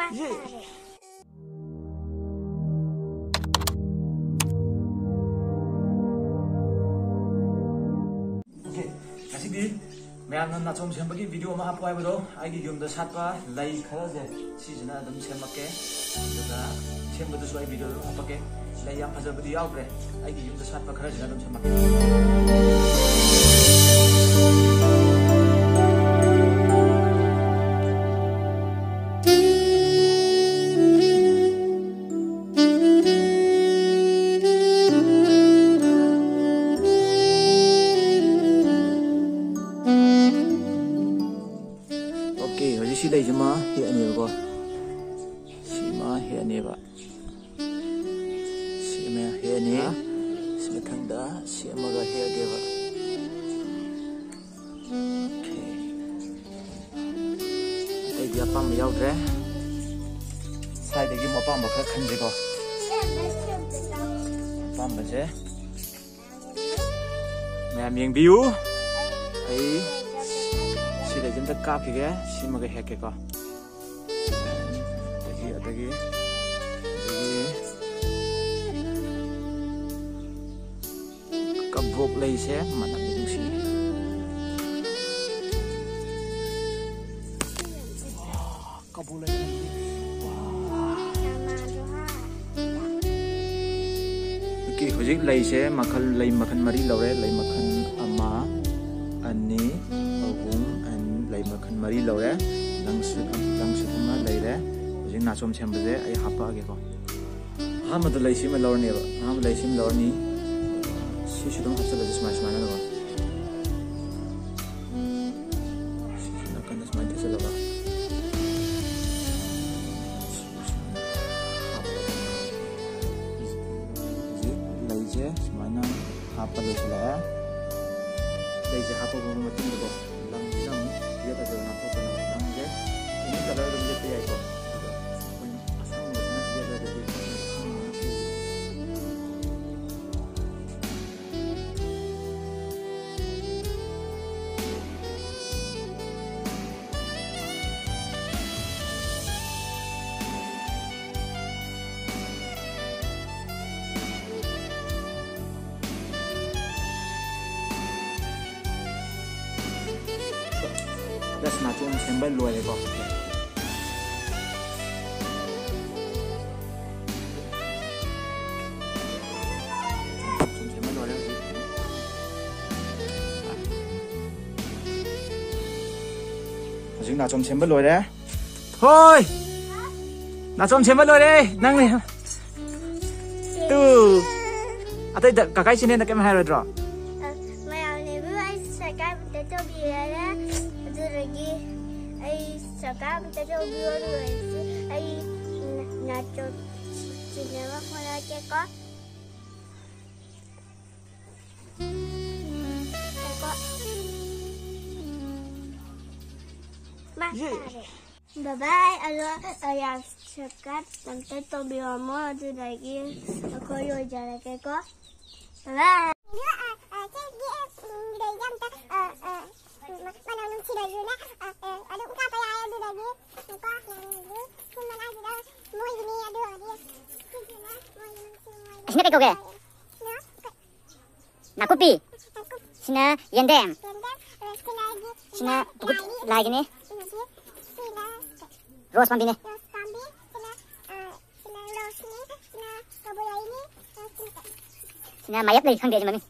Okay, kasih ma'am नाचोम सेमबगी वीडियो मा हापो हाइबदो आइगी युमदा सातवा लाई खराजे सिजना दम सेमके दुगा सेमबदु सोइ वीडियो हापके लाई याम फजबदि यावग्रे आइगी युमदा सातवा खराजना दम सेमके si đây chứ mà hiện nhiều coi si mà hiện nhiều vậy si mà hiện nhiều si mà thằng đó si mà cái hiện kia vậy đây giờ pam mà giàu thế sai đây cái mà pam mà phải khăn gì coi pam mà thế mẹ miếng biu ấy đây chúng ta cáp cái xin mà cái hẹt cái con đây cặp vột lấy xe mà làm những gì cặp vột lấy cái hồi trước lấy xe mà khăn mari lâu đấy lấy mà khăn ama anh ấy lấy mà khăn mari lâu đấy lăng sự mà lấy đấy rồi nachom xem bây giờ ai hapa cái con ham mà lấy sim lâu này vậy ham lấy sim lâu này si sudah hấp dẫn là smart smart nữa si sudah kan smart thế là vậy lấy chứ smart nó hapa được là lấy chứ hapa cũng một chút được lăng dia tak jalan apa pun orang je. Ini kalau orang je tiada ikut. Asal mula dia ada di das nachom sembal luar deh kok. Sembal luar deh. Chúng nachom sembal luar deh. Thôi. Nachom sembal luar deh. Nang nih. Tuh. Atau kakak sini nak kemana hari itu? Sekarang kita coba dulu ai nacho cinema mana cekok bye bye alo ayah sekat nanti to biomo tu lagi aku yo jalan cekok bye bye Sini kayak oke. Nakupi. Sini yendem. Sini bukut lagi nih. Rose pambi nih. Sini mayat lagi kan dia cuma nih.